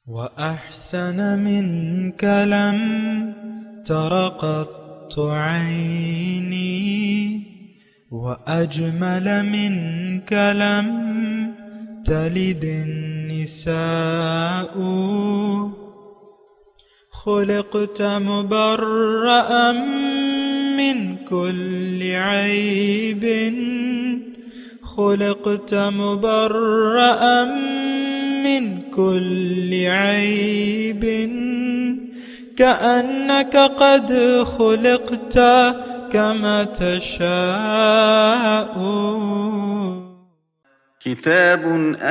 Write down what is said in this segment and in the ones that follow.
وأحسن منك لم تر قط عيني وأجمل منك لم تلد النساء خلقت مبرأ من كل عيب خلقت مبرأ من كل عيب كأنك قد خلقت كما تشاء. كتاب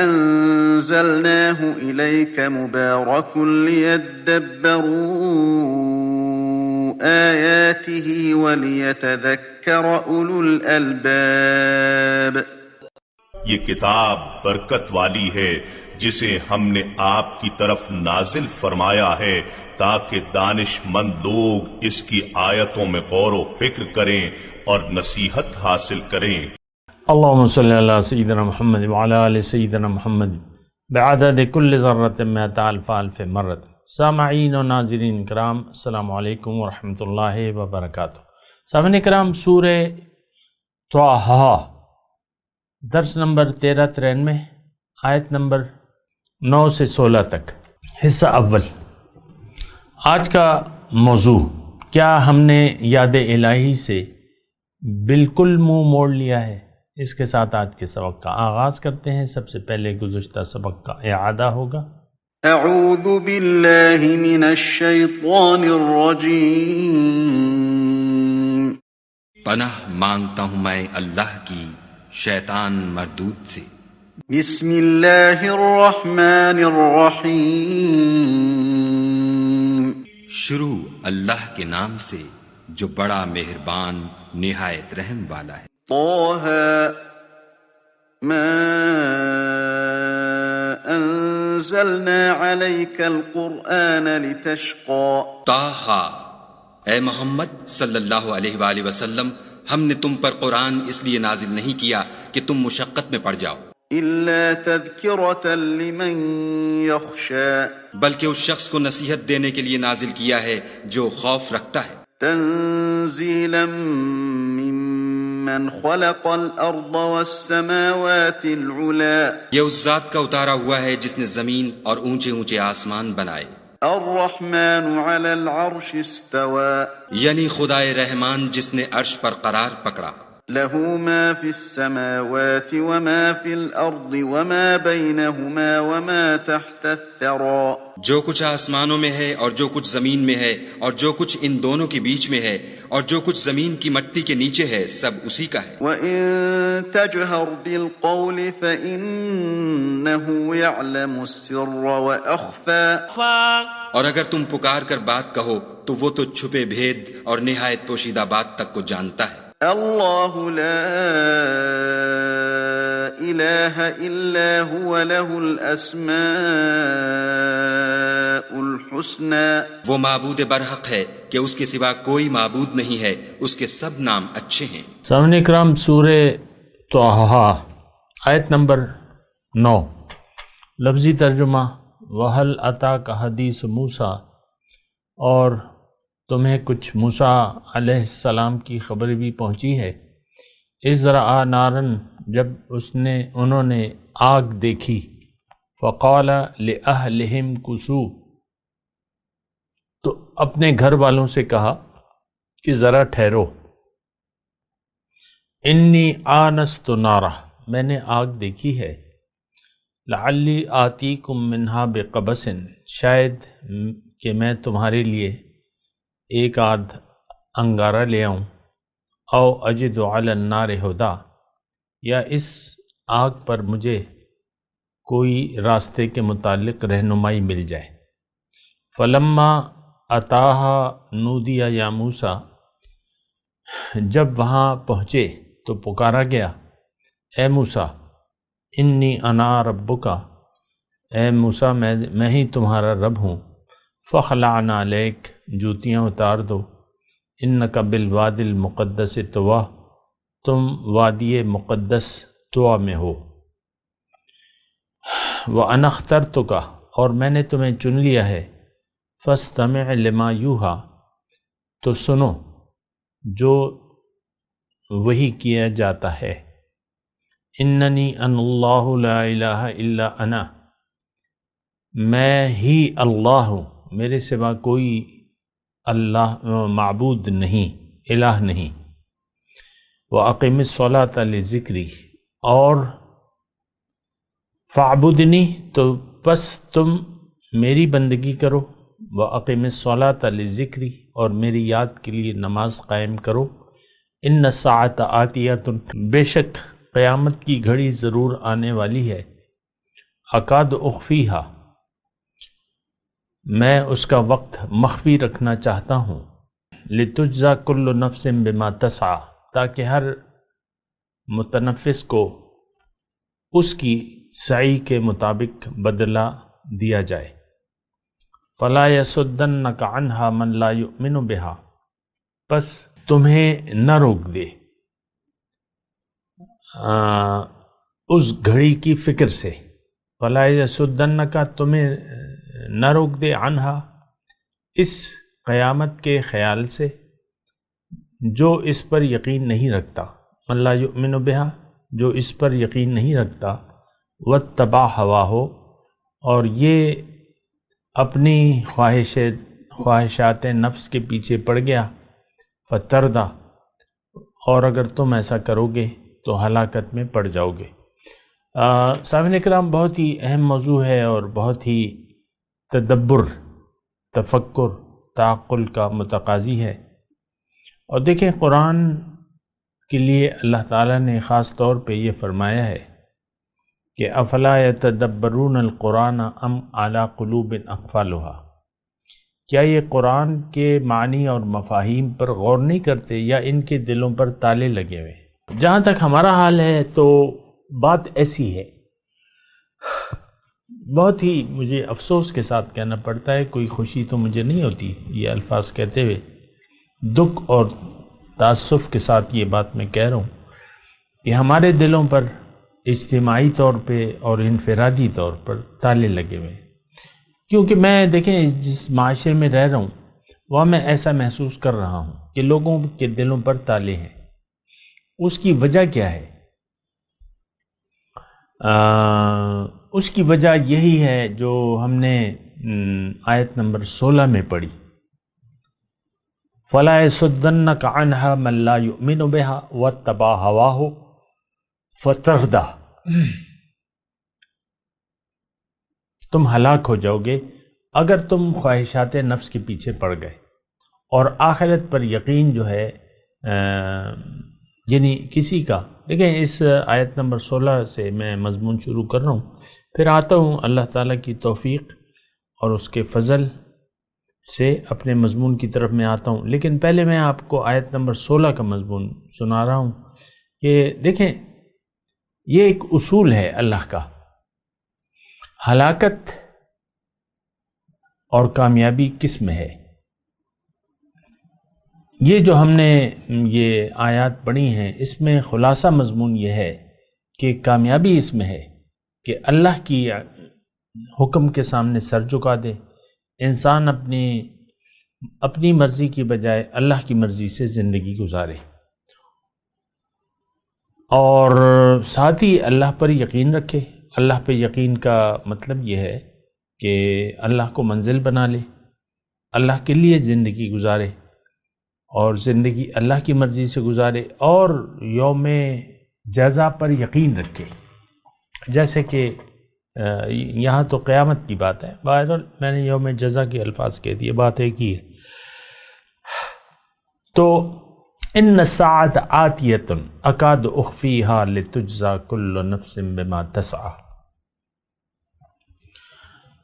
أنزلناه إليك مبارك ليدبروا آياته وليتذكر أولو الألباب. یہ کتاب برکت والی ہے جسے ہم نے آپ کی طرف نازل فرمایا ہے تاکہ دانش مند لوگ اس کی آیتوں میں غور و فکر کریں اور نصیحت حاصل کریں. اللهم صل على سيدنا محمد وعلى آل سيدنا محمد بعدد كل ذرة مئة ألف ألف مرة. سامعین و ناظرین کرام، السلام علیکم ورحمۃ اللہ وبرکاتہ. سامعین کرام، سورہ طٰہٰ درس نمبر 1393 آیت نمبر 9 سے 16 تک، حصہ اول. آج کا موضوع، کیا ہم نے یاد الہی سے بالکل منہ موڑ لیا ہے؟ اس کے ساتھ آج کے سبق کا آغاز کرتے ہیں. سب سے پہلے گزشتہ سبق کا اعادہ ہوگا. اعوذ باللہ من الشیطان الرجیم. پناہ مانگتا ہوں میں اللہ کی شیطان مردود سے. بسم اللہ الرحمن الرحیم. شروع اللہ کے نام سے جو بڑا مہربان نہایت رحم والا ہے. طٰہٰ ما انزلنا علیک القرآن لتشقى. طٰہٰ، اے محمد صلی اللہ علیہ وآلہ وسلم، ہم نے تم پر قرآن اس لیے نازل نہیں کیا کہ تم مشقت میں پڑ جاؤ، الا تذکرۃ لمن یخشی، بلکہ اس شخص کو نصیحت دینے کے لیے نازل کیا ہے جو خوف رکھتا ہے. تنزیلا ممن خلق الارض والسماوات العلا، یہ اس ذات کا اتارا ہوا ہے جس نے زمین اور اونچے اونچے آسمان بنائے. الرحمن علی العرش استوى، یعنی خدائے رحمان جس نے عرش پر قرار پکڑا. له ما في السماوات وما في الأرض وما بينهما وما تحت الثرى، جو کچھ آسمانوں میں ہے اور جو کچھ زمین میں ہے اور جو کچھ ان دونوں کے بیچ میں ہے اور جو کچھ زمین کی مٹی کے نیچے ہے، سب اسی کا ہے. وَإِن تَجْهَرْ بِالْقَوْلِ فَإِنَّهُ يَعْلَمُ السِّرَّ وَأَخْفَى، اور اگر تم پکار کر بات کہو تو وہ تو چھپے بھید اور نہایت پوشیدہ بات تک کو جانتا ہے. اللہ لا الہ الا هو له الاسماء الحسنى، وہ معبود برحق ہے کہ اس کے سوا کوئی معبود نہیں ہے، اس کے سب نام اچھے ہیں. سامعین کرام، سورہ طٰہٰ آیت نمبر 9. لفظی ترجمہ: وَهَلْ أَتَاكَ حَدِيثُ مُوسَىٰ، اور تمہیں کچھ موسیٰ علیہ السلام کی خبر بھی پہنچی ہے. اِذْ رَأَىٰ نَارًا، جب انہوں نے آگ دیکھی. فَقَالَ لِأَهْلِهِمْ كُثُوا، تو اپنے گھر والوں سے کہا کہ ذرا ٹھہرو. اِنِّی آنَسْتُ نَارًا، میں نے آگ دیکھی ہے. لَعَلِّی آتِیکُم مِّنْہَا بِقَبَسٍ، شاید کہ میں تمہارے لیے ایک آدھ انگارہ لے آؤں. او اجد علی النار ہدا، یا اس آگ پر مجھے کوئی راستے کے متعلق رہنمائی مل جائے. فلما اتاہا نودی یا موسیٰ، جب وہاں پہنچے تو پکارا گیا، اے موسیٰ، انی انا ربکا، اے موسیٰ میں ہی تمہارا رب ہوں. فخلعنا علیک، جوتیاں اتار دو. انک بالوادی المقدس طویٰ، تم وادی مقدس طویٰ میں ہو. وَأَنَا اخْتَرْتُكَ، اور میں نے تمہیں چن لیا ہے، فاستمع لما یوحیٰ، تو سنو جو وحی کیا جاتا ہے، اننی ان اللہ لا الہ الا انا، میں ہی اللہ ہوں، میرے سوا کوئی اللہ معبود نہیں، الہ نہیں، وَأَقِمِ الصَّلَاةَ لِذِكْرِی، اور فَاعْبُدْنِی، تو بس تم میری بندگی کرو، وَأَقِمِ الصَّلَاةَ لِذِكْرِی، اور میری یاد کے لیے نماز قائم کرو، إِنَّ السَّاعَةَ آتِیَةٌ، بے شک قیامت کی گھڑی ضرور آنے والی ہے، اکاد اخفیہا، میں اس کا وقت مخفی رکھنا چاہتا ہوں، لتجزا کل نفس بما تسعی، تاکہ ہر متنفس کو اس کی سعی کے مطابق بدلہ دیا جائے، فلا یصدنک عنہا من لا یؤمن بہا، پس تمہیں نہ روک دے اس گھڑی کی فکر سے، فلا یصدنک، تمہیں نہ روک دے، عنہا، اس قیامت کے خیال سے، جو اس پر یقین نہیں رکھتا، من لا یؤمن بہا، جو اس پر یقین نہیں رکھتا، واتبع ہواہ، اور یہ اپنی خواہشات نفس کے پیچھے پڑ گیا، فتردہ، اور اگر تم ایسا کرو گے تو ہلاکت میں پڑ جاؤ گے۔ سامعین کرام، بہت ہی اہم موضوع ہے اور بہت ہی تدبر، تفکر، تعقل کا متقاضی ہے، اور دیکھیں قرآن کے لیے اللہ تعالیٰ نے خاص طور پہ یہ فرمایا ہے کہ افلا یتدبرون القرآن ام علی قلوب اقفالھا، کیا یہ قرآن کے معنی اور مفاہیم پر غور نہیں کرتے یا ان کے دلوں پر تالے لگے ہوئے؟ جہاں تک ہمارا حال ہے تو بات ایسی ہے، بہت ہی مجھے افسوس کے ساتھ کہنا پڑتا ہے، کوئی خوشی تو مجھے نہیں ہوتی یہ الفاظ کہتے ہوئے، دکھ اور تاسف کے ساتھ یہ بات میں کہہ رہا ہوں کہ ہمارے دلوں پر اجتماعی طور پہ اور انفرادی طور پر تالے لگے ہوئے ہیں، کیونکہ میں دیکھیں جس معاشرے میں رہ رہا ہوں وہاں میں ایسا محسوس کر رہا ہوں کہ لوگوں کے دلوں پر تالے ہیں۔ اس کی وجہ کیا ہے؟ اس کی وجہ یہی ہے جو ہم نے آیت نمبر 16 میں پڑھی، فَلَا يَصُدَّنَّكَ عَنْهَا مَن لَا يُؤْمِنُ بِهَا وَاتَّبَعَ هَوَاهُ فَتَرْدَىٰ، تم ہلاک ہو جاؤ گے اگر تم خواہشات نفس کے پیچھے پڑ گئے، اور آخرت پر یقین جو ہے یعنی کسی کا، دیکھیں اس آیت نمبر 16 سے میں مضمون شروع کر رہا ہوں، پھر آتا ہوں اللہ تعالیٰ کی توفیق اور اس کے فضل سے اپنے مضمون کی طرف میں آتا ہوں، لیکن پہلے میں آپ کو آیت نمبر 16 کا مضمون سنا رہا ہوں کہ دیکھیں یہ ایک اصول ہے اللہ کا، ہلاکت اور کامیابی کس میں ہے؟ یہ جو ہم نے یہ آیات پڑھی ہیں اس میں خلاصہ مضمون یہ ہے کہ کامیابی اس میں ہے کہ اللہ کی حکم کے سامنے سر جھکا دے، انسان اپنی مرضی کی بجائے اللہ کی مرضی سے زندگی گزارے، اور ساتھ ہی اللہ پر یقین رکھے۔ اللہ پہ یقین کا مطلب یہ ہے کہ اللہ کو منزل بنا لے، اللہ کے لیے زندگی گزارے اور زندگی اللہ کی مرضی سے گزارے، اور یوم جزا پر یقین رکھے، جیسے کہ یہاں تو قیامت کی بات ہے، بہرحال میں نے یوم جزا کے الفاظ کہہ دیے، بات ایک ہی ہے۔ تو ان الساعۃ آتیۃ اکاد اخفیھا لتجزا کل نفس بما تسعی۔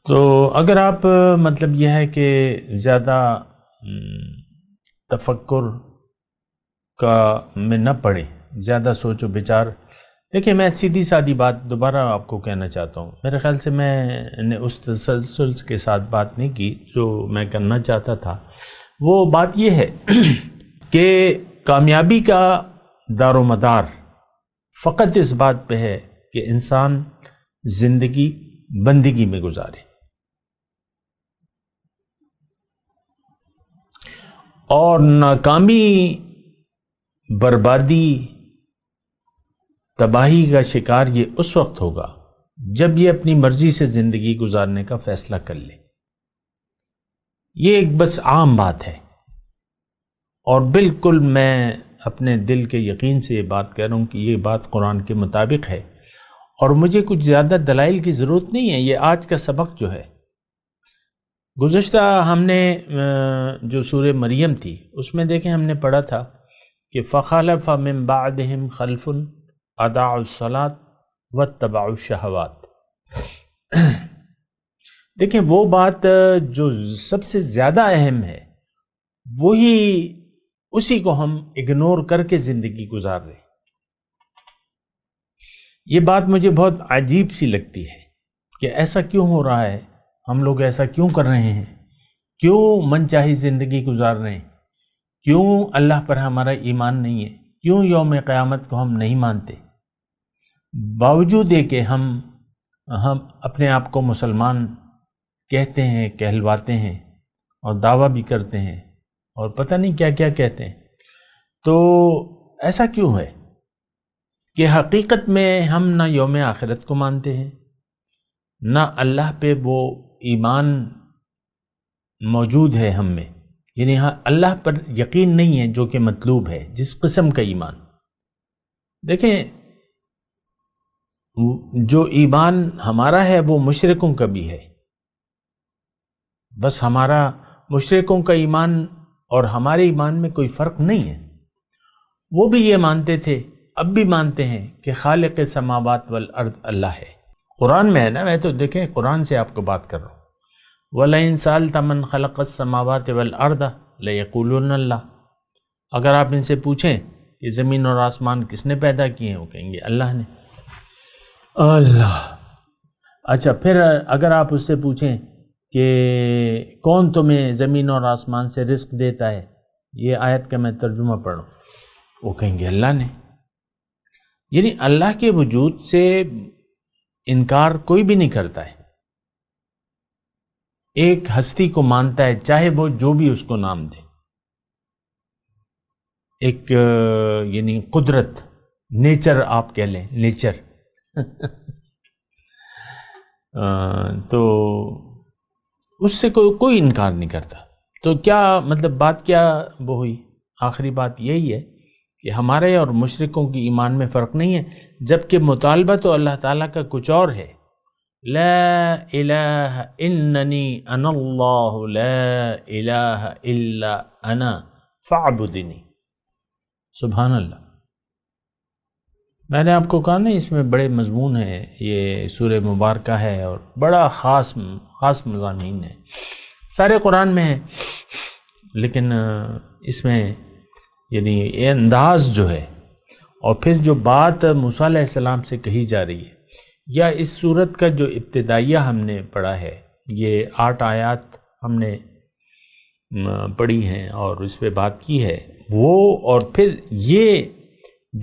تو اگر آپ مطلب یہ ہے کہ زیادہ تفکر کا میں نہ پڑھیں، زیادہ سوچ و بچار، دیکھیں میں سیدھی سادھی بات دوبارہ آپ کو کہنا چاہتا ہوں، میرے خیال سے میں نے اس تسلسل کے ساتھ بات نہیں کی جو میں کرنا چاہتا تھا۔ وہ بات یہ ہے کہ کامیابی کا دار و مدار فقط اس بات پہ ہے کہ انسان زندگی بندگی میں گزارے، اور ناکامی، بربادی، تباہی کا شکار یہ اس وقت ہوگا جب یہ اپنی مرضی سے زندگی گزارنے کا فیصلہ کر لے۔ یہ ایک بس عام بات ہے، اور بالکل میں اپنے دل کے یقین سے یہ بات کہہ رہا ہوں کہ یہ بات قرآن کے مطابق ہے، اور مجھے کچھ زیادہ دلائل کی ضرورت نہیں ہے۔ یہ آج کا سبق جو ہے، گزشتہ ہم نے جو سورہ مریم تھی اس میں دیکھیں ہم نے پڑھا تھا کہ فَخَلَفَ مِن بَعْدِهِمْ خَلْفٌ أَضَاعُوا الصَّلَاةَ وَاتَّبَعُوا الشَّهَوَاتِ۔ دیکھیں وہ بات جو سب سے زیادہ اہم ہے وہی اسی کو ہم اگنور کر کے زندگی گزار رہے ہیں۔ یہ بات مجھے بہت عجیب سی لگتی ہے کہ ایسا کیوں ہو رہا ہے، ہم لوگ ایسا کیوں کر رہے ہیں، کیوں من چاہی زندگی گزار رہے ہیں، کیوں اللہ پر ہمارا ایمان نہیں ہے، کیوں یوم قیامت کو ہم نہیں مانتے، باوجود ہے کہ ہم اپنے آپ کو مسلمان کہتے ہیں، کہلواتے ہیں اور دعویٰ بھی کرتے ہیں اور پتہ نہیں کیا کیا کہتے ہیں۔ تو ایسا کیوں ہے کہ حقیقت میں ہم نہ یوم آخرت کو مانتے ہیں، نہ اللہ پہ وہ ایمان موجود ہے ہم میں، یعنی ہاں اللہ پر یقین نہیں ہے جو کہ مطلوب ہے، جس قسم کا ایمان۔ دیکھیں جو ایمان ہمارا ہے وہ مشرکوں کا بھی ہے، بس ہمارا مشرکوں کا ایمان اور ہمارے ایمان میں کوئی فرق نہیں ہے۔ وہ بھی یہ مانتے تھے، اب بھی مانتے ہیں کہ خالق سماوات والارض اللہ ہے۔ قرآن میں ہے نا، میں تو دیکھیں قرآن سے آپ کو بات کر رہا ہوں۔ وَلَئِن سَأَلْتَ مَنْ خَلَقَ السَّمَاوَاتِ وَالْأَرْضَ لَيَقُولُنَّ اللَّهُ۔ اگر آپ ان سے پوچھیں کہ زمین اور آسمان کس نے پیدا کیے ہیں، وہ کہیں گے اللہ نے۔ اللہ، اچھا پھر اگر آپ اس سے پوچھیں کہ کون تمہیں زمین اور آسمان سے رزق دیتا ہے، یہ آیت کا میں ترجمہ پڑھ رہا ہوں، وہ کہیں گے اللہ نے۔ یعنی اللہ کے وجود سے انکار کوئی بھی نہیں کرتا ہے، ایک ہستی کو مانتا ہے چاہے وہ جو بھی اس کو نام دے، ایک یعنی قدرت، نیچر آپ کہہ لیں، نیچر تو اس سے کوئی انکار نہیں کرتا۔ تو کیا مطلب بات کیا وہ ہوئی؟ آخری بات یہی ہے کہ ہمارے اور مشرکوں کی ایمان میں فرق نہیں ہے، جبکہ مطالبہ تو اللہ تعالیٰ کا کچھ اور ہے۔ لا الہ اننی انا اللہ لا الہ الا انا فاعبدنی۔ سبحان اللہ۔ میں نے آپ کو کہا نا اس میں بڑے مضمون ہیں، یہ سورہ مبارکہ ہے اور بڑا خاص مضامین ہیں، سارے قرآن میں ہیں، لیکن اس میں یعنی یہ انداز جو ہے اور پھر جو بات موسیٰ علیہ السلام سے کہی جا رہی ہے، یا اس صورت کا جو ابتدائیہ ہم نے پڑھا ہے، یہ 8 آیات ہم نے پڑھی ہیں اور اس پہ بات کی ہے، وہ اور پھر یہ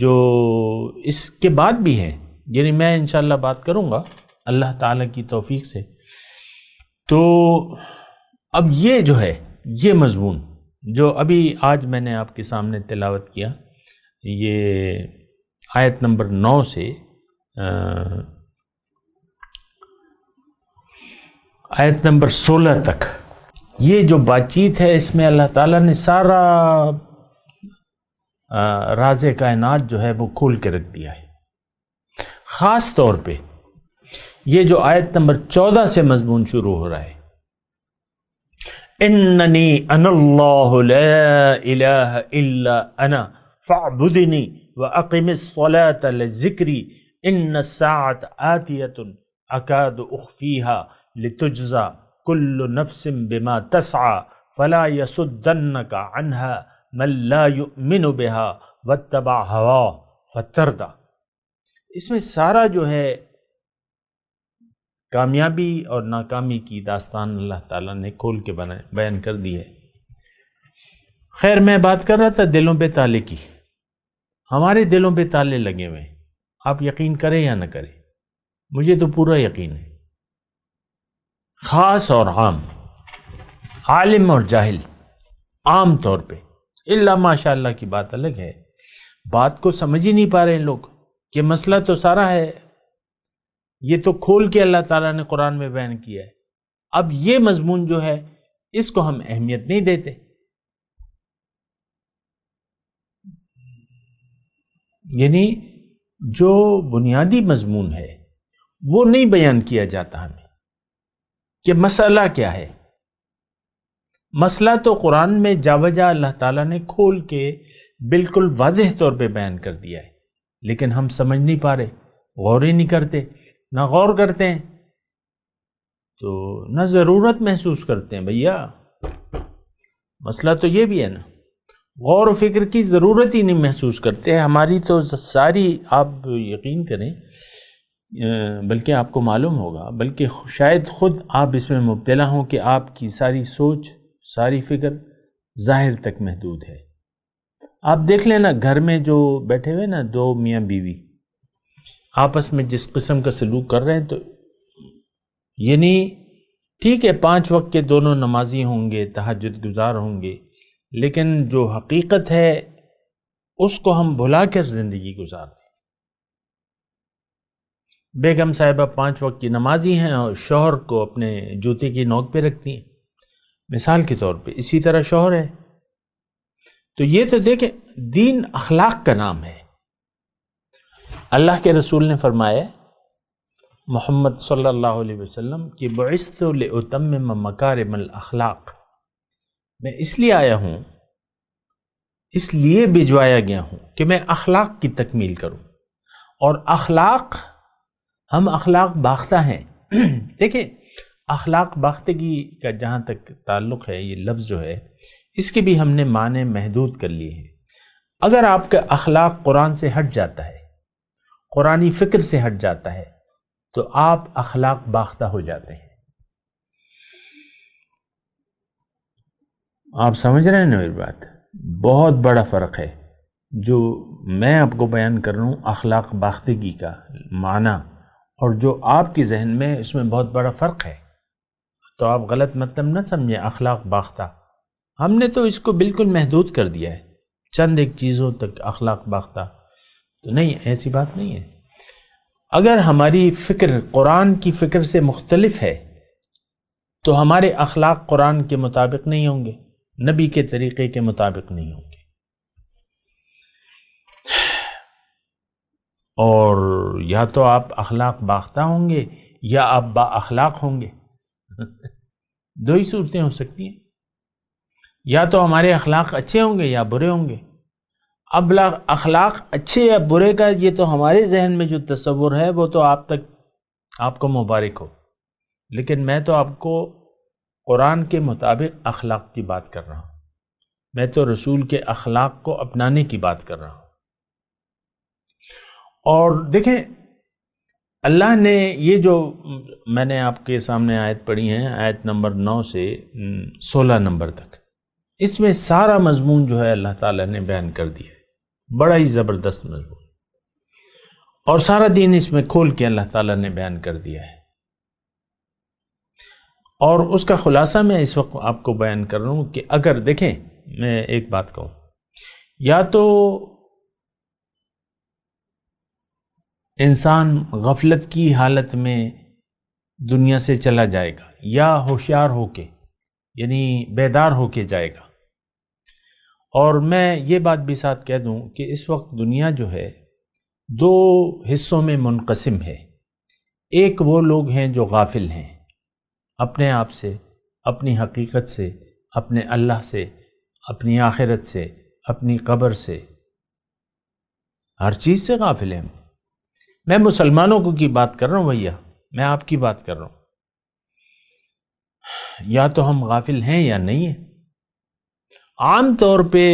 جو اس کے بعد بھی ہیں، یعنی میں انشاءاللہ بات کروں گا اللہ تعالیٰ کی توفیق سے۔ تو اب یہ جو ہے یہ مضمون جو ابھی آج میں نے آپ کے سامنے تلاوت کیا، یہ آیت نمبر 9 سے آیت نمبر 16 تک، یہ جو بات چیت ہے اس میں اللہ تعالیٰ نے سارا راز کائنات جو ہے وہ کھول کے رکھ دیا ہے۔ خاص طور پہ یہ جو آیت نمبر 14 سے مضمون شروع ہو رہا ہے، اننی انا اللہ لا الہ الا انا فاعبدنی واقم الصلاة لذکری ان الساعة آتیۃ اکاد اخفیہا لتجزا کل نفس بما تسعى فلا يصدنك عنها من لا يؤمن بها واتبع هواه فتردى۔ اس میں سارا جو ہے کامیابی اور ناکامی کی داستان اللہ تعالیٰ نے کھول کے بیان کر دی ہے۔ خیر میں بات کر رہا تھا دلوں پہ تالے کی، ہمارے دلوں پہ تالے لگے ہوئے ہیں، آپ یقین کریں یا نہ کریں، مجھے تو پورا یقین ہے، خاص اور عام، عالم اور جاہل، عام طور پہ، الا ماشاء اللہ کی بات الگ ہے، بات کو سمجھ ہی نہیں پا رہے ہیں لوگ کہ مسئلہ تو سارا ہے، یہ تو کھول کے اللہ تعالیٰ نے قرآن میں بیان کیا ہے، اب یہ مضمون جو ہے اس کو ہم اہمیت نہیں دیتے۔ یعنی جو بنیادی مضمون ہے وہ نہیں بیان کیا جاتا ہمیں کہ مسئلہ کیا ہے۔ مسئلہ تو قرآن میں جا بجا اللہ تعالیٰ نے کھول کے بالکل واضح طور پہ بیان کر دیا ہے، لیکن ہم سمجھ نہیں پا رہے، غور ہی نہیں کرتے، نہ غور کرتے ہیں تو نہ ضرورت محسوس کرتے ہیں۔ بھیا مسئلہ تو یہ بھی ہے نا، غور و فکر کی ضرورت ہی نہیں محسوس کرتے۔ ہماری تو ساری، آپ یقین کریں، بلکہ آپ کو معلوم ہوگا، بلکہ شاید خود آپ اس میں مبتلا ہوں کہ آپ کی ساری سوچ، ساری فکر ظاہر تک محدود ہے۔ آپ دیکھ لیں نا، گھر میں جو بیٹھے ہوئے نا دو میاں بیوی آپس میں جس قسم کا سلوک کر رہے ہیں، تو یعنی ٹھیک ہے 5 وقت کے دونوں نمازی ہوں گے، تہجد گزار ہوں گے، لیکن جو حقیقت ہے اس کو ہم بھلا کر زندگی گزار رہے ہیں۔ بیگم صاحبہ 5 وقت کی نمازی ہیں اور شوہر کو اپنے جوتے کی نوک پہ رکھتی ہیں، مثال کے طور پہ اسی طرح شوہر ہے۔ تو یہ تو دیکھیں، دین اخلاق کا نام ہے۔ اللہ کے رسول نے فرمایا، محمد صلی اللہ علیہ وسلم کہ بعثت لأتمم مکارم الاخلاق، میں اس لیے آیا ہوں، اس لیے بھجوایا گیا ہوں کہ میں اخلاق کی تکمیل کروں۔ اور اخلاق، ہم اخلاق باختہ ہیں۔ دیکھیں، اخلاق باختگی کا جہاں تک تعلق ہے، یہ لفظ جو ہے اس کے بھی ہم نے معنی محدود کر لیے ہیں۔ اگر آپ کا اخلاق قرآن سے ہٹ جاتا ہے، قرآنی فکر سے ہٹ جاتا ہے، تو آپ اخلاق باختہ ہو جاتے ہیں۔ آپ سمجھ رہے ہیں نا میری بات؟ بہت بڑا فرق ہے جو میں آپ کو بیان کر رہا ہوں، اخلاق باختگی کا معنی، اور جو آپ کے ذہن میں اس میں بہت بڑا فرق ہے۔ تو آپ غلط مطلب نہ سمجھیں اخلاق باختہ، ہم نے تو اس کو بالکل محدود کر دیا ہے، چند ایک چیزوں تک اخلاق باختہ تو نہیں، ایسی بات نہیں ہے۔ اگر ہماری فکر قرآن کی فکر سے مختلف ہے تو ہمارے اخلاق قرآن کے مطابق نہیں ہوں گے، نبی کے طریقے کے مطابق نہیں ہوں گے، اور یا تو آپ اخلاق باختہ ہوں گے یا آپ با اخلاق ہوں گے۔ دو ہی صورتیں ہو سکتی ہیں، یا تو ہمارے اخلاق اچھے ہوں گے یا برے ہوں گے۔ اب اخلاق اچھے یا برے کا یہ تو ہمارے ذہن میں جو تصور ہے وہ تو آپ کو مبارک ہو، لیکن میں تو آپ کو قرآن کے مطابق اخلاق کی بات کر رہا ہوں، میں تو رسول کے اخلاق کو اپنانے کی بات کر رہا ہوں۔ اور دیکھیں، اللہ نے یہ جو میں نے آپ کے سامنے آیت پڑھی ہیں، آیت نمبر 9 سے 16 نمبر تک، اس میں سارا مضمون جو ہے اللہ تعالیٰ نے بیان کر دیا ہے، بڑا ہی زبردست مضمون، اور سارا دین اس میں کھول کے اللہ تعالیٰ نے بیان کر دیا ہے۔ اور اس کا خلاصہ میں اس وقت آپ کو بیان کر رہا ہوں کہ اگر دیکھیں، میں ایک بات کہوں، یا تو انسان غفلت کی حالت میں دنیا سے چلا جائے گا، یا ہوشیار ہو کے، یعنی بیدار ہو کے جائے گا۔ اور میں یہ بات بھی ساتھ کہہ دوں کہ اس وقت دنیا جو ہے 2 حصوں میں منقسم ہے۔ ایک وہ لوگ ہیں جو غافل ہیں، اپنے آپ سے، اپنی حقیقت سے، اپنے اللہ سے، اپنی آخرت سے، اپنی قبر سے، ہر چیز سے غافل ہیں۔ میں مسلمانوں کی بات کر رہا ہوں بھیا، میں آپ کی بات کر رہا ہوں۔ یا تو ہم غافل ہیں یا نہیں ہیں۔ عام طور پہ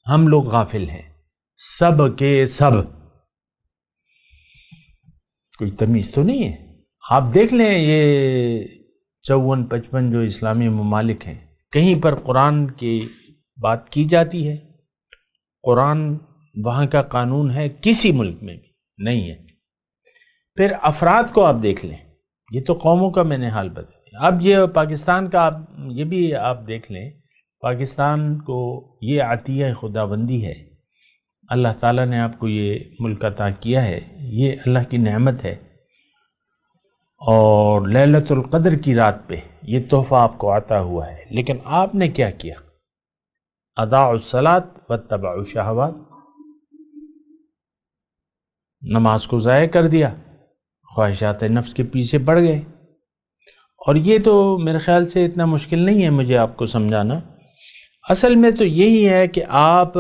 ہم لوگ غافل ہیں، سب کے سب، کوئی تمیز تو نہیں ہے۔ آپ دیکھ لیں یہ 54-55 جو اسلامی ممالک ہیں، کہیں پر قرآن کی بات کی جاتی ہے؟ قرآن وہاں کا قانون ہے؟ کسی ملک میں بھی نہیں ہے۔ پھر افراد کو آپ دیکھ لیں، یہ تو قوموں کا میں نے حال بتایا۔ اب یہ پاکستان کا، آپ یہ بھی آپ دیکھ لیں، پاکستان کو یہ عطیہ خداوندی ہے، اللہ تعالیٰ نے آپ کو یہ ملک عطا کیا ہے، یہ اللہ کی نعمت ہے، اور لیلۃ القدر کی رات پہ یہ تحفہ آپ کو عطا ہوا ہے، لیکن آپ نے کیا کیا؟ اضاعوا الصلاۃ واتبعوا الشہوات، نماز کو ضائع کر دیا، خواہشات نفس کے پیچھے پڑ گئے۔ اور یہ تو میرے خیال سے اتنا مشکل نہیں ہے مجھے آپ کو سمجھانا، اصل میں تو یہی ہے کہ آپ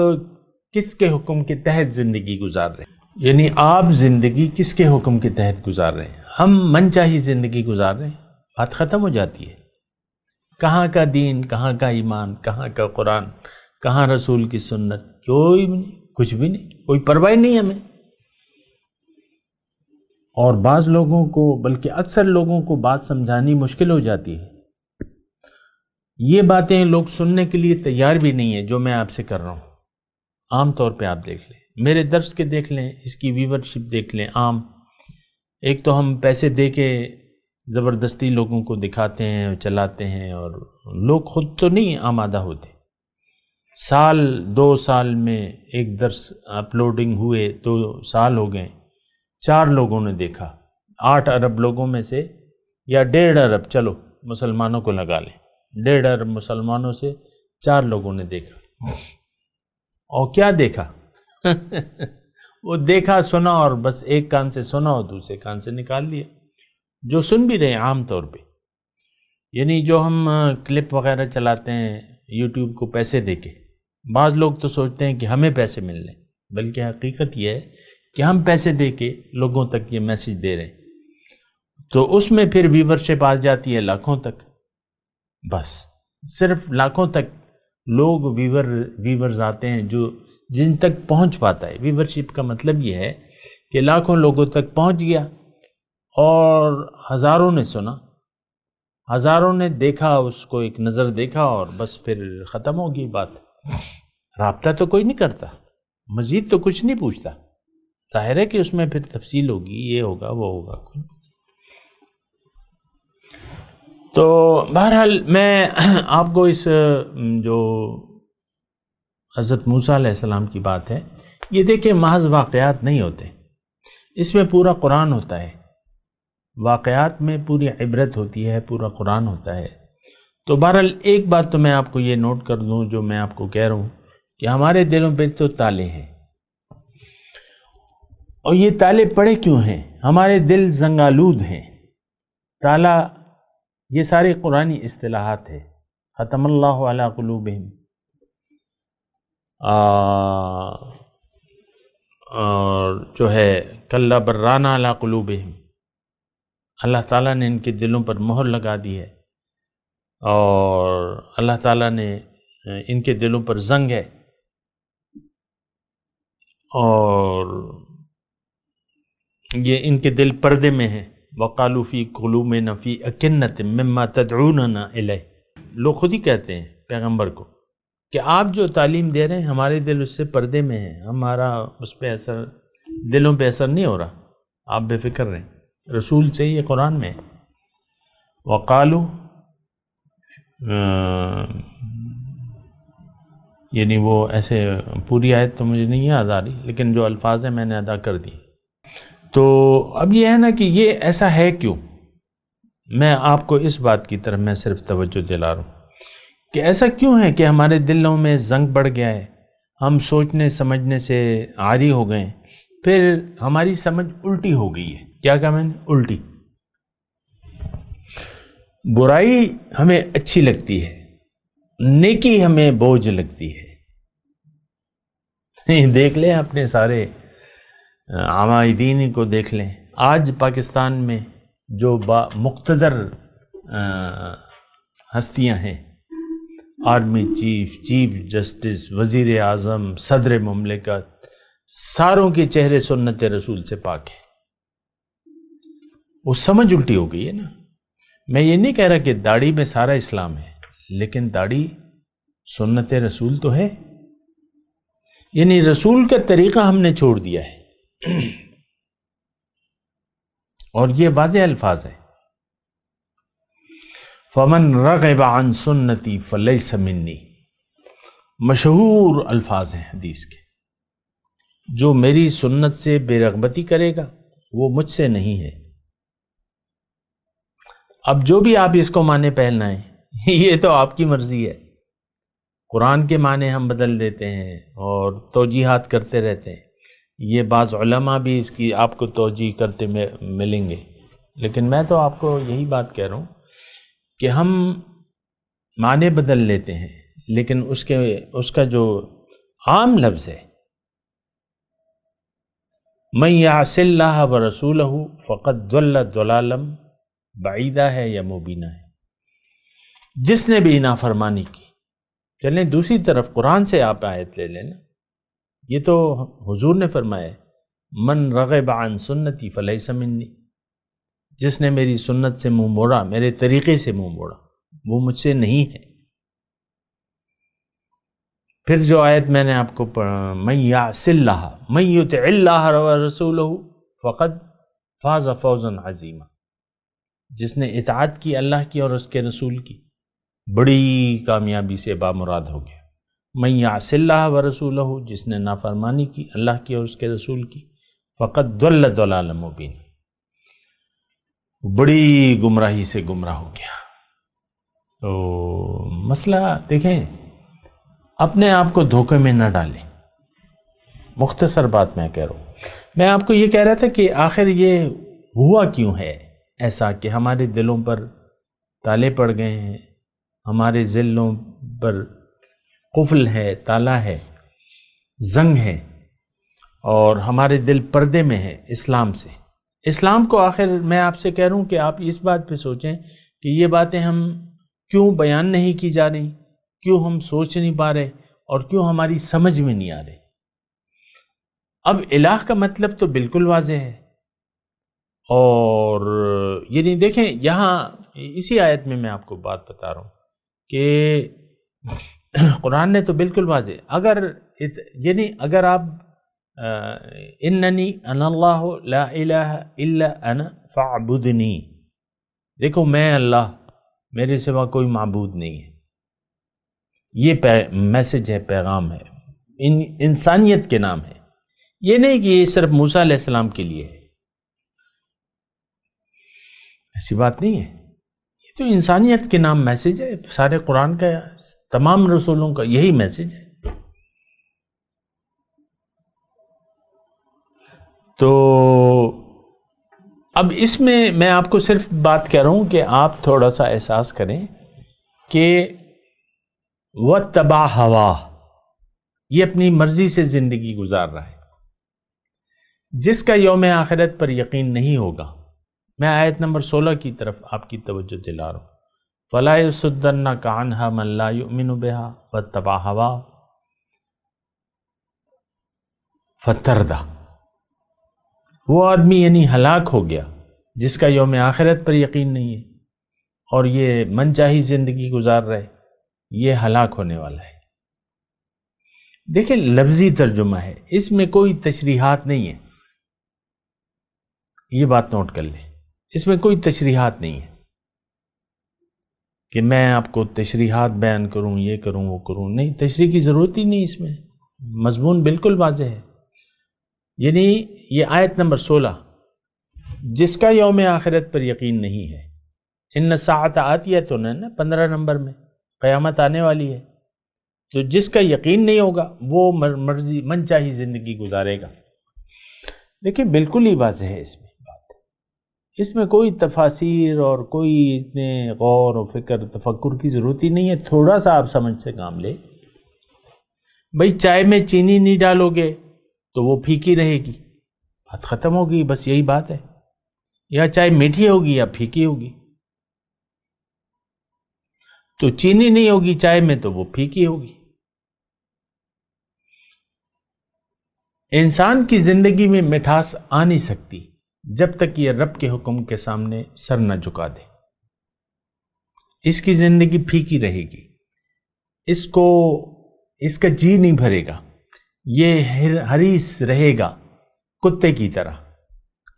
کس کے حکم کے تحت زندگی گزار رہے ہیں، یعنی آپ زندگی کس کے حکم کے تحت گزار رہے ہیں۔ ہم من چاہی زندگی گزار رہے ہیں، بات ختم ہو جاتی ہے۔ کہاں کا دین، کہاں کا ایمان، کہاں کا قرآن، کہاں رسول کی سنت، کوئی بھی نہیں، کچھ بھی نہیں، کوئی پرواہ نہیں ہمیں۔ اور بعض لوگوں کو، بلکہ اکثر لوگوں کو بات سمجھانی مشکل ہو جاتی ہے۔ یہ باتیں لوگ سننے کے لیے تیار بھی نہیں ہیں جو میں آپ سے کر رہا ہوں۔ عام طور پہ آپ دیکھ لیں، میرے درس کے دیکھ لیں، اس کی ویورشپ دیکھ لیں۔ عام ایک تو ہم پیسے دے کے زبردستی لوگوں کو دکھاتے ہیں، چلاتے ہیں، اور لوگ خود تو نہیں آمادہ ہوتے۔ سال 2 سال میں ایک درس اپلوڈنگ ہوئے 2 سال ہو گئے، 4 لوگوں نے دیکھا، 8 ارب لوگوں میں سے، یا 1.5 ارب، چلو مسلمانوں کو لگا لیں، 1.5 ارب مسلمانوں سے 4 لوگوں نے دیکھا۔ اور کیا دیکھا؟ وہ دیکھا، سنا، اور بس ایک کان سے سنا اور دوسرے کان سے نکال لیا۔ جو سن بھی رہے ہیں عام طور پہ، یعنی جو ہم کلپ وغیرہ چلاتے ہیں یوٹیوب کو پیسے دے کے، بعض لوگ تو سوچتے ہیں کہ ہمیں پیسے مل رہے ہیں، بلکہ حقیقت یہ ہے کہ ہم پیسے دے کے لوگوں تک یہ میسج دے رہے ہیں، تو اس میں پھر ویورشپ آ جاتی ہے لاکھوں تک، بس صرف لاکھوں تک لوگ ویورز آتے ہیں جو جن تک پہنچ پاتا ہے۔ ویورشپ کا مطلب یہ ہے کہ لاکھوں لوگوں تک پہنچ گیا، اور ہزاروں نے سنا، ہزاروں نے دیکھا، اس کو ایک نظر دیکھا، اور بس پھر ختم ہوگی بات۔ رابطہ تو کوئی نہیں کرتا، مزید تو کچھ نہیں پوچھتا۔ ظاہر ہے کہ اس میں پھر تفصیل ہوگی، یہ ہوگا، وہ ہوگا۔ تو بہرحال میں آپ کو اس جو حضرت موسیٰ علیہ السلام کی بات ہے، یہ دیکھیں محض واقعات نہیں ہوتے، اس میں پورا قرآن ہوتا ہے، واقعات میں پوری عبرت ہوتی ہے، پورا قرآن ہوتا ہے۔ تو بہرحال ایک بات تو میں آپ کو یہ نوٹ کر دوں، جو میں آپ کو کہہ رہا ہوں کہ ہمارے دلوں پہ تو تالے ہیں، اور یہ تالے پڑے کیوں ہیں؟ ہمارے دل زنگالود ہیں۔ تالا یہ سارے قرآنی اصطلاحات ہے۔ ختم اللہ علی قلوبہم، اور جو ہے کلا بران علی قلوبہم، اللہ تعالیٰ نے ان کے دلوں پر مہر لگا دی ہے، اور اللہ تعالیٰ نے ان کے دلوں پر زنگ ہے، اور یہ ان کے دل پردے میں ہیں۔ وَقَالُوا فِي قُلُوبِنَا فِي أَكِنَّةٍ مِّمَّا تَدْعُونَنَا إِلَيْهِ، لوگ خود ہی کہتے ہیں پیغمبر کو کہ آپ جو تعلیم دے رہے ہیں ہمارے دل اس سے پردے میں ہیں، ہمارا اس پہ اثر، دلوں پہ اثر نہیں ہو رہا، آپ بے فکر رہیں۔ رسول سے یہ قرآن میں وَقَالُوا، یعنی وہ ایسے پوری آیت تو مجھے نہیں یاد آ رہی، لیکن جو الفاظ ہیں میں نے ادا کر دی۔ تو اب یہ ہے نا کہ یہ ایسا ہے کیوں؟ میں آپ کو اس بات کی طرف میں صرف توجہ دلا رہا ہوں کہ ایسا کیوں ہے کہ ہمارے دلوں میں زنگ بڑھ گیا ہے، ہم سوچنے سمجھنے سے عاری ہو گئے، پھر ہماری سمجھ الٹی ہو گئی ہے۔ کیا کہا میں نے؟ الٹی۔ برائی ہمیں اچھی لگتی ہے، نیکی ہمیں بوجھ لگتی ہے۔ دیکھ لیں اپنے سارے عمائدین کو دیکھ لیں، آج پاکستان میں جو مقتدر ہستیاں ہیں، آرمی چیف، چیف جسٹس، وزیر اعظم، صدر مملکت، ساروں کے چہرے سنت رسول سے پاک ہیں۔ وہ سمجھ الٹی ہو گئی ہے نا۔ میں یہ نہیں کہہ رہا کہ داڑھی میں سارا اسلام ہے، لیکن داڑھی سنت رسول تو ہے، یعنی رسول کا طریقہ ہم نے چھوڑ دیا ہے، اور یہ واضح الفاظ ہے، فَمَن رَغِبَ عَن سُنَّتِي فَلَيْسَ مِنِّي، مشہور الفاظ ہیں حدیث کے، جو میری سنت سے بے رغبتی کرے گا وہ مجھ سے نہیں ہے۔ اب جو بھی آپ اس کو معنی پہنائیں یہ تو آپ کی مرضی ہے۔ قرآن کے معنی ہم بدل دیتے ہیں اور توجیحات کرتے رہتے ہیں، یہ بعض علماء بھی اس کی آپ کو توجیح کرتے ملیں گے، لیکن میں تو آپ کو یہی بات کہہ رہا ہوں کہ ہم معنی بدل لیتے ہیں، لیکن اس کا جو عام لفظ ہے من یعص اللہ ورسولہ فقد ضل ضلالا بعیدہ ہے یا مبینہ ہے، جس نے بھی نافرمانی کی۔ چلیں دوسری طرف قرآن سے آپ آیت لے لینا، یہ تو حضور نے فرمایا من رغب عن سنتی فلیس منی، جس نے میری سنت سے منہ موڑا، میرے طریقے سے منہ موڑا، وہ مجھ سے نہیں ہے۔ پھر جو آیت میں نے آپ کو پڑھا من یعص اللہ من یطع اللہ ورسولہ فقد فاز فوزا عظیما، جس نے اطاعت کی اللہ کی اور اس کے رسول کی، بڑی کامیابی سے بامراد ہو گیا۔ من یعص اللہ ورسولہ، جس نے نافرمانی کی اللہ کی اور اس کے رسول کی، فقد ضل ضلالا مبینا، بڑی گمراہی سے گمراہ ہو گیا۔ تو مسئلہ دیکھیں، اپنے آپ کو دھوکے میں نہ ڈالیں۔ مختصر بات میں کہہ رہا ہوں، میں آپ کو یہ کہہ رہا تھا کہ آخر یہ ہوا کیوں ہے ایسا کہ ہمارے دلوں پر تالے پڑ گئے ہیں، ہمارے ذلوں پر قفل ہے، تالا ہے، زنگ ہے، اور ہمارے دل پردے میں ہے اسلام سے۔ اسلام کو آخر میں آپ سے کہہ رہا ہوں کہ آپ اس بات پہ سوچیں کہ یہ باتیں ہم کیوں بیان نہیں کی جا رہی، کیوں ہم سوچ نہیں پا رہے، اور کیوں ہماری سمجھ میں نہیں آ رہے۔ اب الہ کا مطلب تو بالکل واضح ہے، اور یعنی دیکھیں یہاں اسی آیت میں آپ کو بات بتا رہا ہوں کہ قرآن نے تو بالکل واضح، اگر آپ اننی انا اللہ لا الہ الا انا فاعبدنی، دیکھو میں اللہ، میرے سوا کوئی معبود نہیں ہے، یہ میسج ہے، پیغام ہے، انسانیت کے نام ہے، یہ نہیں کہ یہ صرف موسیٰ علیہ السلام کے لیے ہے، ایسی بات نہیں ہے، یہ تو انسانیت کے نام میسج ہے، سارے قرآن کا، تمام رسولوں کا یہی میسج ہے۔ تو اب اس میں آپ کو صرف بات کہہ رہا ہوں کہ آپ تھوڑا سا احساس کریں کہ وَاتَّبَعَ هَوَاهُ، یہ اپنی مرضی سے زندگی گزار رہا ہے، جس کا یوم آخرت پر یقین نہیں ہوگا۔ میں آیت نمبر 16 کی طرف آپ کی توجہ دلا رہا ہوں، فَلَا يَصُدَّنَّكَ عَنْهَا مَن لَا يُؤْمِنُ بِهَا وَاتَّبَعَ هَوَاهُ فَتَرْدَىٰ، وہ آدمی یعنی ہلاک ہو گیا جس کا یوم آخرت پر یقین نہیں ہے اور یہ من چاہی زندگی گزار رہے، یہ ہلاک ہونے والا ہے۔ دیکھیں لفظی ترجمہ ہے، اس میں کوئی تشریحات نہیں ہے، یہ بات نوٹ کر لیں، اس میں کوئی تشریحات نہیں ہے کہ میں آپ کو تشریحات بیان کروں، یہ کروں وہ کروں، نہیں، تشریح کی ضرورت ہی نہیں، اس میں مضمون بالکل واضح ہے۔ یعنی یہ آیت نمبر 16، جس کا یوم آخرت پر یقین نہیں ہے، ان الساعۃ آتیۃ، 15 نمبر میں قیامت آنے والی ہے، تو جس کا یقین نہیں ہوگا وہ مرضی من چاہی زندگی گزارے گا۔ دیکھیں بالکل ہی واضح ہے اس میں بات، اس میں کوئی تفاسیر اور کوئی اتنے غور و فکر تفکر کی ضرورت ہی نہیں ہے، تھوڑا سا آپ سمجھ سے کام لے۔ بھئی چائے میں چینی نہیں ڈالو گے تو وہ پھیکی رہے گی، بات ختم ہوگی، بس یہی بات ہے، یا چائے میٹھی ہوگی یا پھیکی ہوگی، تو چینی نہیں ہوگی چائے میں تو وہ پھیکی ہوگی۔ انسان کی زندگی میں مٹھاس آ نہیں سکتی جب تک یہ رب کے حکم کے سامنے سر نہ جھکا دے، اس کی زندگی پھیکی رہے گی، اس کا جی نہیں بھرے گا، یہ حریص رہے گا کتے کی طرح،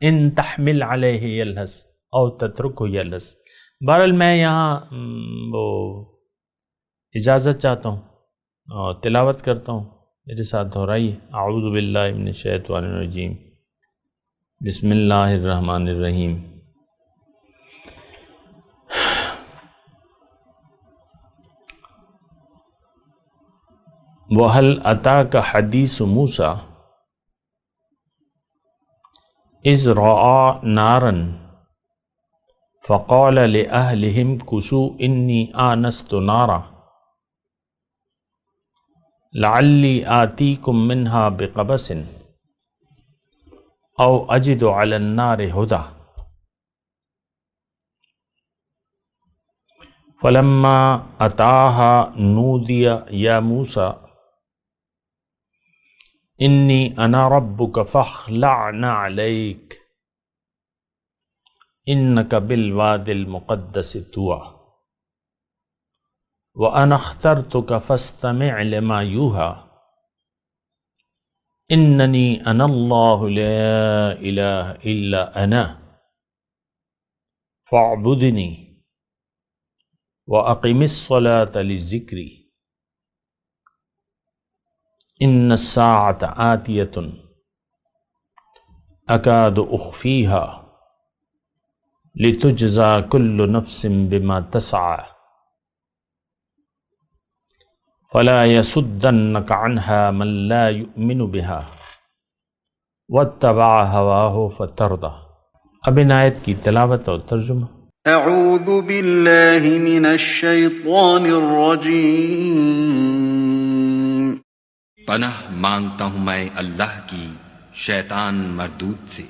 ان تحمل علیہ یلہس او تترکہ یلہس۔ بہرحال میں یہاں وہ اجازت چاہتا ہوں اور تلاوت کرتا ہوں، میرے ساتھ دہرائیے۔ اعوذ باللہ من الشیطان الرجیم، بسم اللہ الرحمن الرحیم۔ وَهَلْ أَتَاكَ حَدِيثُ مُوسَىٰ إِذْ رَأَىٰ نَارًا فَقَالَ لِأَهْلِهِمْ كُثُوا إِنِّي آنَسْتُ نَارًا لَعَلِّي آتِيكُم مِّنْهَا بِقَبَسٍ أَوْ أَجِدُ عَلَى النَّارِ هُدًى فَلَمَّا أَتَاهَا نُودِيَ يَا مُوسَىٰ إِنِّي أَنَا رَبُّكَ فَاخْلَعْ نَعْلَيْكَ إِنَّكَ بِالْوَادِ الْمُقَدَّسِ طُوًى وَأَنَا اخْتَرْتُكَ فَاسْتَمِعْ لِمَا يُوحَىٰ إِنَّنِي أَنَا اللَّهُ لَا إِلَٰهَ إِلَّا أَنَا فَاعْبُدْنِي وَأَقِمِ الصَّلَاةَ لِذِكْرِي إِنَّ السَّاعَةَ آتِيَةٌ أَكَادُ أُخْفِيهَا لِتُجْزَىٰ كُلُّ نَفْسٍ بِمَا تَسْعَىٰ فَلَا يَصُدَّنَّكَ عَنْهَا مَن لَّا يُؤْمِنُ بِهَا وَاتَّبَعَ هَوَاهُ فَتَرْدَىٰ۔ اب ان آیت کی تلاوت اور ترجمہ۔ اعوذ باللہ من الشیطان الرجیم۔ پناہ مانگتا ہوں میں اللہ کی شیطان مردود سے۔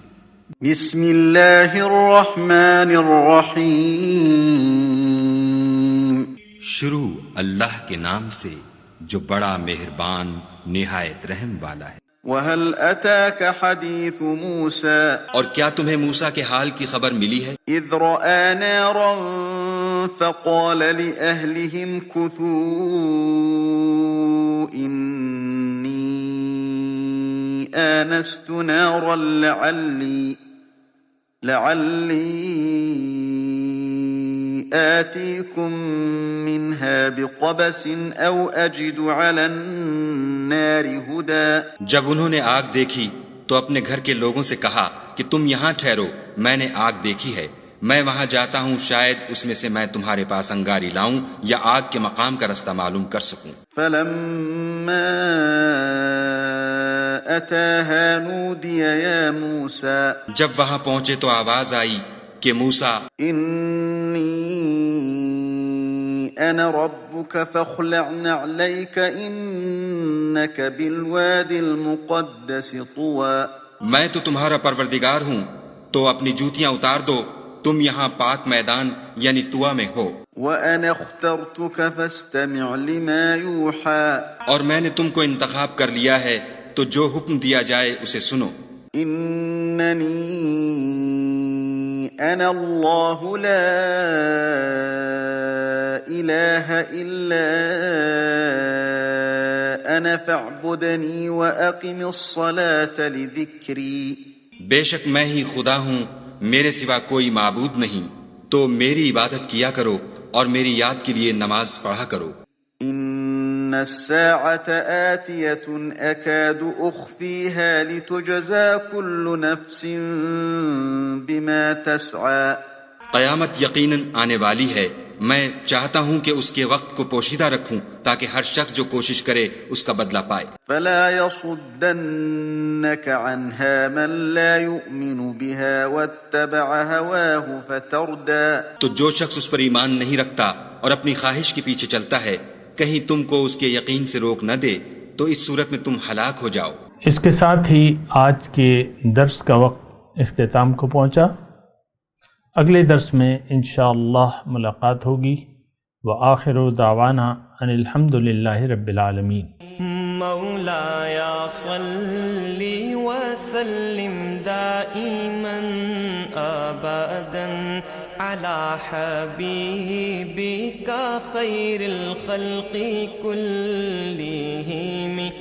بسم اللہ الرحمن الرحیم۔ شروع اللہ کے نام سے جو بڑا مہربان نہایت رحم والا ہے۔ وَهَلْ أَتَاكَ حَدِيثُ مُوسَىٰ، اور کیا تمہیں موسیٰ کے حال کی خبر ملی ہے؟ إِذْ رَأَىٰ نَارًا فَقَالَ لِأَهْلِهِمْ كُثُوا إِنِّي آنَسْتُ نَارًا لَعَلِّي آتِيكُم مِّنْهَا بِقَبَسٍ أَوْ أَجِدُ عَلَى النَّارِ هُدًى۔ جب انہوں نے آگ دیکھی تو اپنے گھر کے لوگوں سے کہا کہ تم یہاں ٹھہرو، میں نے آگ دیکھی ہے، میں وہاں جاتا ہوں، شاید اس میں سے میں تمہارے پاس انگاری لاؤں یا آگ کے مقام کا رستہ معلوم کر سکوں۔ فَلَمَّا أَتَاهَا نُودِيَ يَا مُوسَىٰ، جب وہاں پہنچے تو آواز آئی کہ موسیٰ، إِنِّي أَنَا رَبُّكَ فَاخْلَعْ نَعْلَيْكَ إِنَّكَ بِالْوَادِ الْمُقَدَّسِ طُوًى۔ میں تو تمہارا پروردگار ہوں، تو اپنی جوتیاں اتار دو، تم یہاں پاک میدان یعنی طویٰ میں ہو۔ وَأَنَا اخْتَرْتُكَ فَاسْتَمِعْ لِمَا يُوحَىٰ، اور میں نے تم کو انتخاب کر لیا ہے، تو جو حکم دیا جائے اسے سنو۔ إِنَّنِي أَنَا اللَّهُ لَا إِلَٰهَ إِلَّا أَنَا فَاعْبُدْنِي وَأَقِمِ الصَّلَاةَ لِذِكْرِي۔ بے شک میں ہی خدا ہوں، میرے سوا کوئی معبود نہیں، تو میری عبادت کیا کرو اور میری یاد کے لیے نماز پڑھا کرو۔ إِنَّ السَّاعَةَ آتِيَةٌ أَكَادُ أُخْفِيهَا لِتُجْزَىٰ كُلُّ نَفْسٍ بِمَا تَسْعَىٰ۔ قیامت یقیناً آنے والی ہے، میں چاہتا ہوں کہ اس کے وقت کو پوشیدہ رکھوں تاکہ ہر شخص جو کوشش کرے اس کا بدلہ پائے۔ فَلَا يَصُدَّنَّكَ عَنْهَا مَن لَّا يُؤْمِنُ بِهَا وَاتَّبَعَ هَوَاهُ فَتَرْدَىٰ۔ تو جو شخص اس پر ایمان نہیں رکھتا اور اپنی خواہش کے پیچھے چلتا ہے، کہیں تم کو اس کے یقین سے روک نہ دے، تو اس صورت میں تم ہلاک ہو جاؤ۔ اس کے ساتھ ہی آج کے درس کا وقت اختتام کو پہنچا۔ اگلے درس میں انشاءاللہ ملاقات ہوگی۔ وآخر دعوانا ان الحمد للہ رب العالمین۔ مولایا صلی وسلم دائما ابدا علی حبیبک خیر الخلق کلہم۔